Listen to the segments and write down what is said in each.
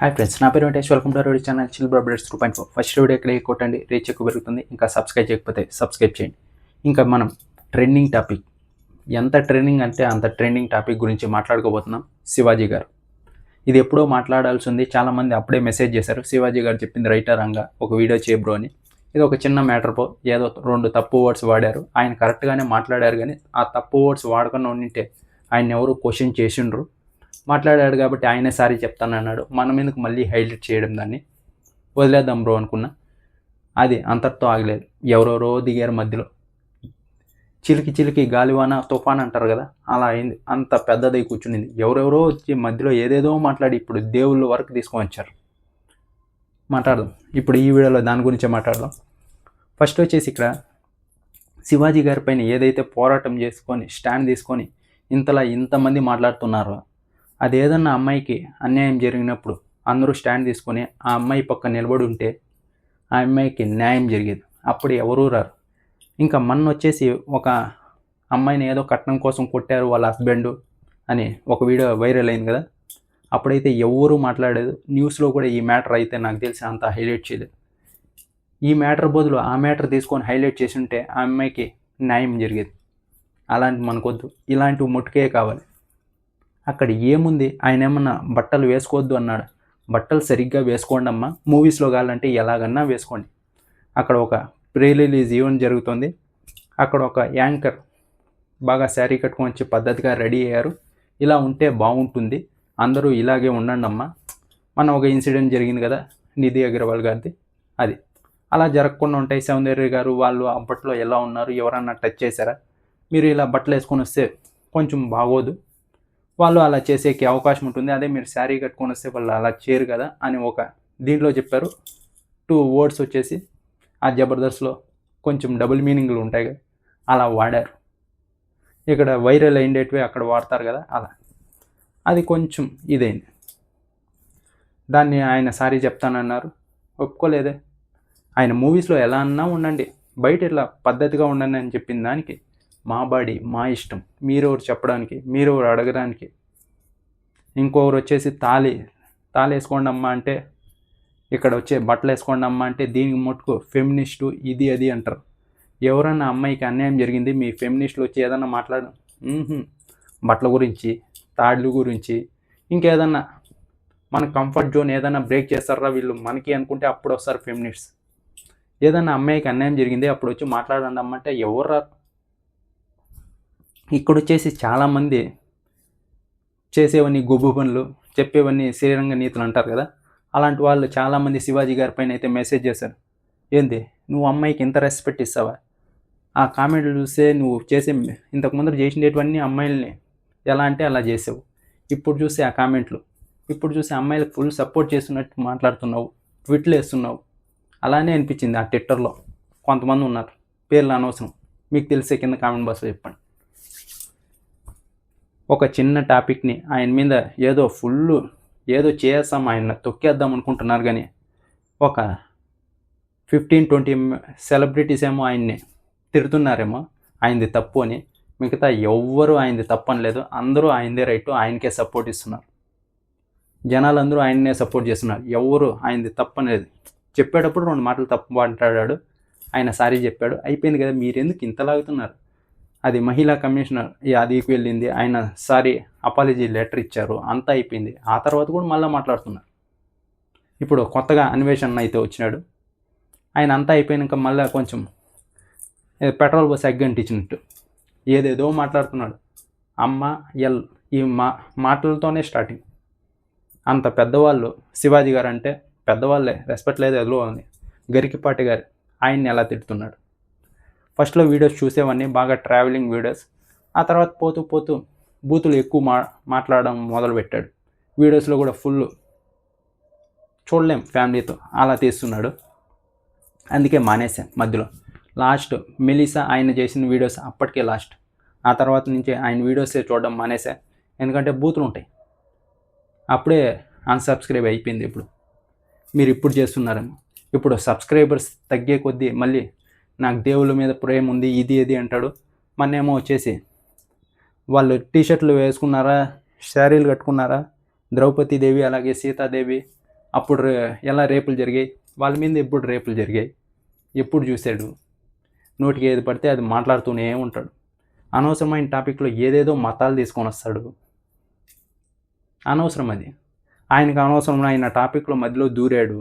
Hi friends, నా పేరు Venkatesh. Welcome to our channel chill updates 2.4. First video ఇక్కడ కొట్టండి, రీచ్ ఎక్కువ పెరుగుతుంది. ఇంకా సబ్స్క్రైబ్ చేయకపోతే సబ్స్క్రైబ్ చేయండి. ఇంకా మనం ట్రెండింగ్ టాపిక్, ఎంత ట్రెండింగ్ అంటే అంత ట్రెండింగ్ టాపిక్ గురించి మాట్లాడుకోబోతున్నాం. శివాజీ గారు ఇది ఎప్పుడో మాట్లాడాల్సి ఉంది. చాలామంది అప్పుడే మెసేజ్ చేశారు, శివాజీ గారు చెప్పింది రైటర్ రంగా ఒక వీడియో చేయబ్రో అని. ఇది ఒక చిన్న మ్యాటర్ పో, ఏదో 2 తప్పు వర్డ్స్ వాడారు. ఆయన కరెక్ట్గానే మాట్లాడారు, కానీ ఆ తప్పు వర్డ్స్ వాడకుండా ఉండింటే ఆయన ఎవరు క్వశ్చన్ చేసిండ్రు. మాట్లాడాడు కాబట్టి ఆయనే సారీ చెప్తానన్నాడు. మనం ఎందుకు మళ్ళీ హైలైట్ చేయడం, దాన్ని వదిలేద్దాం బ్రో అనుకున్నా. అది అంతటితో ఆగలేదు. ఎవరెవరో దిగారు మధ్యలో. చిలికి చిలికి గాలివాన తుఫాన్ అంటారు కదా, అలా అయింది. అంత పెద్దదై కూర్చునింది. ఎవరెవరో వచ్చి మధ్యలో ఏదేదో మాట్లాడి ఇప్పుడు దేవుళ్ళ వరకు తీసుకొని వచ్చారు. మాట్లాడదాం ఇప్పుడు ఈ వీడియోలో, దాని గురించే మాట్లాడదాం. ఫస్ట్ వచ్చేసి ఇక్కడ శివాజీ గారి పైన ఏదైతే పోరాటం చేసుకొని స్టాండ్ తీసుకొని ఇంతమంది మాట్లాడుతున్నారో, అది ఏదన్నా అమ్మాయికి అన్యాయం జరిగినప్పుడు అందరూ స్టాండ్ తీసుకొని ఆ అమ్మాయి పక్క నిలబడి ఉంటే ఆ అమ్మాయికి న్యాయం జరిగేది. అప్పుడు ఎవరూ రారు. ఇంకా మొన్న వచ్చేసి ఒక అమ్మాయిని ఏదో కట్నం కోసం కొట్టారు వాళ్ళ హస్బెండ్ అని ఒక వీడియో వైరల్ అయింది కదా. అప్పుడైతే ఎవరూ మాట్లాడలేదు. న్యూస్లో కూడా ఈ మ్యాటర్ అయితే నాకు తెలిసి అంత హైలైట్ చేయలేదు. ఈ మ్యాటర్ బదులు ఆ మ్యాటర్ తీసుకొని హైలైట్ చేసి ఉంటే ఆ అమ్మాయికి న్యాయం జరిగేది. అలాంటి మనకొద్దు, ఇలాంటివి ముట్టుకే కావాలి. అక్కడ ఏముంది, ఆయన ఏమన్నా బట్టలు వేసుకోవద్దు అన్నాడు. బట్టలు సరిగ్గా వేసుకోండి అమ్మా, మూవీస్లో కావాలంటే ఎలాగన్నా వేసుకోండి. అక్కడ ఒక ప్రీ రిలీజ్ ఈవెంట్ జరుగుతుంది. అక్కడ ఒక యాంకర్ బాగా శారీ కట్టుకొని వచ్చి పద్ధతిగా రెడీ అయ్యారు. ఇలా ఉంటే బాగుంటుంది, అందరూ ఇలాగే ఉండండి అమ్మా. మన ఒక ఇన్సిడెంట్ జరిగింది కదా నిధి అగర్వాల్ గారిది, అది అలా జరగకుండా ఉంటాయి. సౌందర్య గారు వాళ్ళు అప్పట్లో ఎలా ఉన్నారు, ఎవరన్నా టచ్ చేశారా? మీరు ఇలా బట్టలు వేసుకొని వస్తే కొంచెం బాగోదు, వాళ్ళు అలా చేసేకి అవకాశం ఉంటుంది. అదే మీరు శారీ కట్టుకొని వస్తే వాళ్ళు అలా చేయరు కదా అని ఒక దీంట్లో చెప్పారు. 2 వర్డ్స్ వచ్చేసి ఆ జబర్దస్త్లో కొంచెం డబుల్ మీనింగ్లు ఉంటాయి కదా, అలా వాడారు. ఇక్కడ వైరల్ అయ్యేటివి అక్కడ వాడతారు కదా, అలా అది కొంచెం ఇదైంది. దాన్ని ఆయన సారీ చెప్తానన్నారు, ఒప్పుకోలేదే. ఆయన మూవీస్లో ఎలా అన్నా ఉండండి, బయట ఇట్లా పద్ధతిగా ఉండండి అని చెప్పిన దానికి మా బాడీ మా ఇష్టం, మీరెవరు చెప్పడానికి, మీరెవరు అడగడానికి. ఇంకొకరు వచ్చేసి తాళి వేసుకోండి అమ్మ అంటే, ఇక్కడ వచ్చే బట్టలు వేసుకోండి అమ్మ అంటే దీనికి మట్టుకు ఫెమినిస్టు ఇది అది అంటారు. ఎవరన్నా అమ్మాయికి అన్యాయం జరిగింది, మీ ఫెమినిస్టులు వచ్చి ఏదన్నా మాట్లాడడం, బట్టల గురించి, తాళ్ళు గురించి, ఇంకేదన్నా మన కంఫర్ట్ జోన్ ఏదైనా బ్రేక్ చేస్తారా వీళ్ళు మనకి అనుకుంటే అప్పుడు వస్తారు ఫెమినిస్ట్స్. ఏదన్నా అమ్మాయికి అన్యాయం జరిగింది అప్పుడు వచ్చి మాట్లాడండి అమ్మంటే ఎవరు రారు. ఇక్కడ వచ్చేసి చాలామంది చేసేవన్నీ గొబ్బు పనులు, చెప్పేవన్నీ శ్రీరంగ నీతులు అంటారు కదా, అలాంటి వాళ్ళు చాలామంది శివాజీ గారి పైన అయితే మెసేజ్ చేశారు. ఏంది నువ్వు అమ్మాయికి ఇంత రెస్పెక్ట్ ఇస్తావా? ఆ కామెంట్లు చూస్తే నువ్వు చేసే ఇంతకుముందు చేసినవన్నీ అమ్మాయిల్ని ఎలా అంటే అలా చేసావు. ఇప్పుడు చూస్తే ఆ కామెంట్లు, ఇప్పుడు చూస్తే అమ్మాయిలకు ఫుల్ సపోర్ట్ చేస్తున్నట్టు మాట్లాడుతున్నావు, ట్విట్లు వేస్తున్నావు. అలానే అనిపించింది. ఆ ట్విట్టర్లో కొంతమంది ఉన్నారు, పేర్లు అనవసరం, మీకు తెలిసే కింద కామెంట్ బాక్స్లో చెప్పండి. ఒక చిన్న టాపిక్ని ఆయన మీద ఏదో చేస్తాం, ఆయన తొక్కేద్దాం అనుకుంటున్నారు. కానీ ఒక 15-20 సెలబ్రిటీస్ ఏమో ఆయన్ని తిడుతున్నారేమో ఆయనది తప్పు అని. మిగతా ఎవ్వరూ ఆయనది తప్పు అనలేదు, అందరూ ఆయనదే రైటు, ఆయనకే సపోర్ట్ ఇస్తున్నారు. జనాలందరూ ఆయన్నే సపోర్ట్ చేస్తున్నారు, ఎవరు ఆయనది తప్పు అనేది. చెప్పేటప్పుడు 2 మాటలు తప్పు మాట్లాడాడు, ఆయన సారీ చెప్పాడు, అయిపోయింది కదా. మీరు ఎందుకు ఇంతలాగుతున్నారు? అది మహిళా కమిషనర్ అదికి వెళ్ళింది, ఆయన సారీ అపాలజీ లెటర్ ఇచ్చారు, అంతా అయిపోయింది. ఆ తర్వాత కూడా మళ్ళీ మాట్లాడుతున్నారు. ఇప్పుడు కొత్తగా అన్వేషణ అయితే వచ్చినాడు, ఆయన అంతా అయిపోయాక మళ్ళీ కొంచెం పెట్రోల్ పోసి అగ్గంటించినట్టు ఏదేదో మాట్లాడుతున్నాడు. అమ్మ ఎల్ ఈ మాటలతోనే స్టార్టింగ్. అంత పెద్దవాళ్ళు శివాజీ గారు అంటే పెద్దవాళ్ళే, రెస్పెక్ట్ లేదు ఎదులో ఉంది. గరికిపాటి గారు ఆయన్ని ఎలా తిడుతున్నాడు. ఫస్ట్లో వీడియోస్ చూసేవన్నీ బాగా ట్రావెలింగ్ వీడియోస్, ఆ తర్వాత పోతూ పోతూ బూతులు ఎక్కువ మాట్లాడడం మొదలుపెట్టాడు. వీడియోస్లో కూడా ఫుల్ చూడలేం ఫ్యామిలీతో, అలా తీస్తున్నాడు. అందుకే మానేశాం మధ్యలో. లాస్ట్ మెలిసా ఆయన చేసిన వీడియోస్ అప్పటికే లాస్ట్. ఆ తర్వాత నుంచి ఆయన వీడియోసే చూడడం మానేశా, ఎందుకంటే బూతులు ఉంటాయి. అప్పుడే అన్సబ్స్క్రైబ్ అయిపోయింది. మీరు ఇప్పుడు చేస్తున్నారేమో. ఇప్పుడు సబ్స్క్రైబర్స్ తగ్గే కొద్దీ మళ్ళీ నాకు దేవుళ్ళ మీద ప్రేమ ఉంది ఇది అంటాడు. మొన్నేమో వచ్చేసి వాళ్ళు టీషర్ట్లు వేసుకున్నారా, శారీలు కట్టుకున్నారా, ద్రౌపదీదేవి అలాగే సీతాదేవి అప్పుడు ఎలా రేపులు జరిగాయి, వాళ్ళ మీద ఎప్పుడు రేపులు జరిగాయి, ఎప్పుడు చూశాడు. నోటికి ఏది పడితే అది మాట్లాడుతూనే ఉంటాడు. అనవసరమైన టాపిక్లో ఏదేదో మతాలు తీసుకొని వస్తాడు. అనవసరం అది. ఆయనకు అనవసరమైన టాపిక్లో మధ్యలో దూరాడు,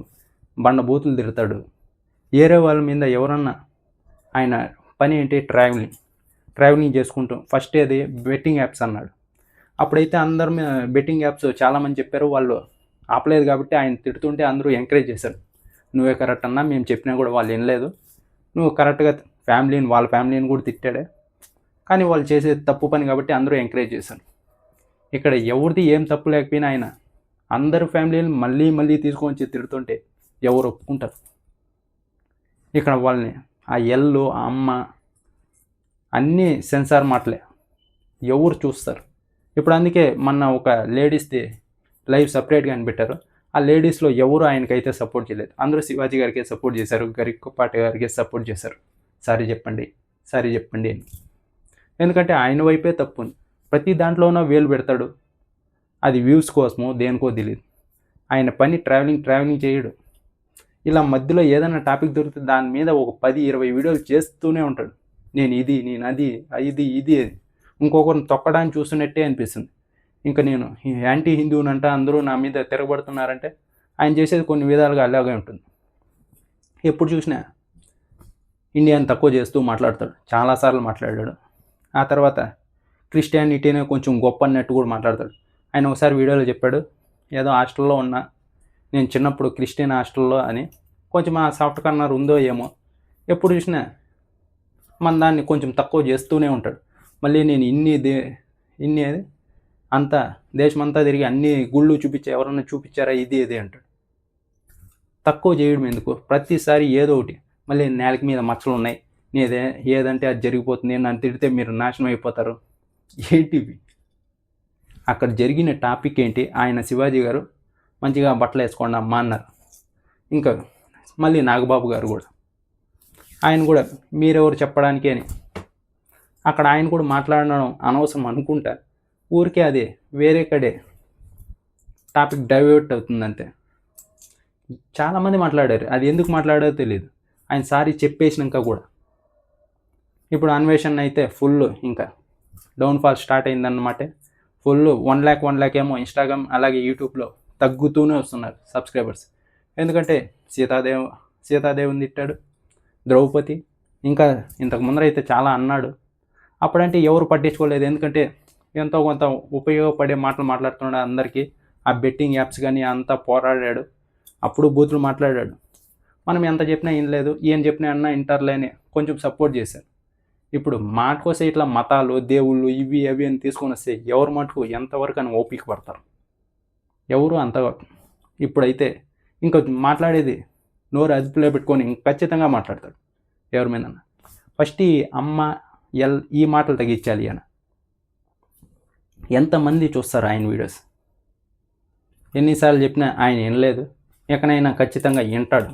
బండబూతులు తిడతాడు. వేరే వాళ్ళ మీద ఎవరన్నా, ఆయన పని ఏంటి, ట్రావెలింగ్ చేసుకుంటూ ఫస్ట్ ఏది బెట్టింగ్ యాప్స్ అన్నాడు. అప్పుడైతే అందరి మీద బెట్టింగ్ యాప్స్ చాలామంది చెప్పారు, వాళ్ళు ఆపలేదు కాబట్టి ఆయన తిడుతుంటే అందరూ ఎంకరేజ్ చేశారు. నువ్వే కరెక్ట్ అన్నా, మేము చెప్పినా కూడా వాళ్ళు వినలేదు, నువ్వు కరెక్ట్గా వాళ్ళ ఫ్యామిలీని కూడా తిట్టాడే, కానీ వాళ్ళు చేసేది తప్పు పని కాబట్టి అందరూ ఎంకరేజ్ చేశారు. ఇక్కడ ఎవరిది ఏం తప్పు లేకపోయినా ఆయన అందరు ఫ్యామిలీని మళ్ళీ తీసుకొని తిడుతుంటే ఎవరు ఒప్పుకుంటారు? ఇక్కడ వాళ్ళని ఆ ఎల్లు, ఆ అమ్మ అన్నీ సెన్సార్ మాటలే, ఎవరు చూస్తారు? ఇప్పుడు అందుకే మొన్న ఒక లేడీస్ది లైవ్ సపరేట్గా అని పెట్టారు. ఆ లేడీస్లో ఎవరు ఆయనకైతే సపోర్ట్ చేయలేదు, అందరూ శివాజీ గారికే సపోర్ట్ చేశారు, గరికపాటి గారికి సపోర్ట్ చేశారు. సారీ చెప్పండి అని. ఎందుకంటే ఆయన వైపే తప్పు ఉంది. ప్రతి దాంట్లోనూ వేలు పెడతాడు, అది వ్యూస్ కోసమో దేనికో తెలియదు. ఆయన పని ట్రావెలింగ్ చేయడు. ఇలా మధ్యలో ఏదైనా టాపిక్ దొరికితే దాని మీద ఒక 10-20 వీడియోలు చేస్తూనే ఉంటాడు. నేను అది ఇంకొకరిని తొక్కడానికి చూస్తున్నట్టే అనిపిస్తుంది. ఇంకా నేను యాంటీ హిందువునంట, అందరూ నా మీద తిరగబడుతున్నారంటే ఆయన చేసేది కొన్ని విధాలుగా అలాగే ఉంటుంది. ఎప్పుడు చూసినా ఇండియాని తక్కువ చేస్తూ మాట్లాడతాడు, చాలాసార్లు మాట్లాడాడు. ఆ తర్వాత క్రిస్టియానిటీనే కొంచెం గొప్ప అన్నట్టు కూడా మాట్లాడతాడు. ఆయన ఒకసారి వీడియోలో చెప్పాడు, ఏదో హాస్టల్లో ఉన్నా, నేను చిన్నప్పుడు క్రిస్టియన్ హాస్టల్లో అని. కొంచెం ఆ సాఫ్ట్ కార్నర్ ఉందో ఏమో, ఎప్పుడు చూసినా మన దాన్ని కొంచెం తక్కువ చేస్తూనే ఉంటాడు. మళ్ళీ నేను ఇన్ని అంతా దేశమంతా తిరిగి అన్ని గుళ్ళు ఎవరన్నా చూపించారా, ఇది అంటాడు. తక్కువ చేయడం ఎందుకు? ప్రతిసారి ఏదో ఒకటి, మళ్ళీ నేలకి మీద మచ్చలు ఉన్నాయి, ఏదంటే అది జరిగిపోతుంది, నన్ను తిడితే మీరు నాశనం అయిపోతారు, ఏంటివి? అక్కడ జరిగిన టాపిక్ ఏంటి? ఆయన శివాజీ గారు మంచిగా బట్టలు వేసుకోండి అమ్మా అన్నారు. ఇంకా మళ్ళీ నాగబాబు గారు కూడా, ఆయన కూడా మీరెవరు చెప్పడానికి అని. అక్కడ ఆయన కూడా మాట్లాడడం అనవసరం అనుకుంటా, ఊరికే అదే వేరే కడే టాపిక్ డైవర్ట్ అవుతుందంతే. చాలామంది మాట్లాడారు, అది ఎందుకు మాట్లాడారో తెలియదు. ఆయన సారీ చెప్పేసినాక కూడా ఇప్పుడు అన్వేషణ అయితే ఫుల్ ఇంకా డౌన్ఫాల్ స్టార్ట్ అయిందన్నమాట. ఫుల్ 1 lakh ఏమో ఇన్స్టాగ్రామ్ అలాగే యూట్యూబ్లో తగ్గుతూనే వస్తున్నారు సబ్స్క్రైబర్స్. ఎందుకంటే సీతాదేవిని తిట్టాడు, ద్రౌపది, ఇంకా ఇంతకు ముందర అయితే చాలా అన్నాడు. అప్పుడంటే ఎవరు పట్టించుకోలేదు, ఎందుకంటే ఎంతో కొంత ఉపయోగపడే మాటలు మాట్లాడుతున్నాడు అందరికీ. ఆ బెట్టింగ్ యాప్స్ కానీ అంతా పోరాడాడు, అప్పుడు బూతులు మాట్లాడాడు. మనం ఎంత చెప్పినా ఏం లేదు, ఏం చెప్పినా అన్నా ఇంటర్లేని కొంచెం సపోర్ట్ చేశారు. ఇప్పుడు మాటకోసే ఇట్లా మతాలు, దేవుళ్ళు, ఇవి అవి అని తీసుకొని వస్తే ఎవరు మటుకు ఎంతవరకు అని ఓపిక పడతారు? ఎవరు అంతగా. ఇప్పుడైతే ఇంకా మాట్లాడేది నోరు అదుపులో పెట్టుకొని ఖచ్చితంగా మాట్లాడతాడు ఎవరి మీద. ఫస్ట్ ఈ అమ్మ ఈ మాటలు తగ్గించాలి అని. ఎంతమంది చూస్తారు ఆయన వీడియోస్? ఎన్నిసార్లు చెప్పినా ఆయన వినలేదు, ఎక్కడైనా ఖచ్చితంగా వింటాడు.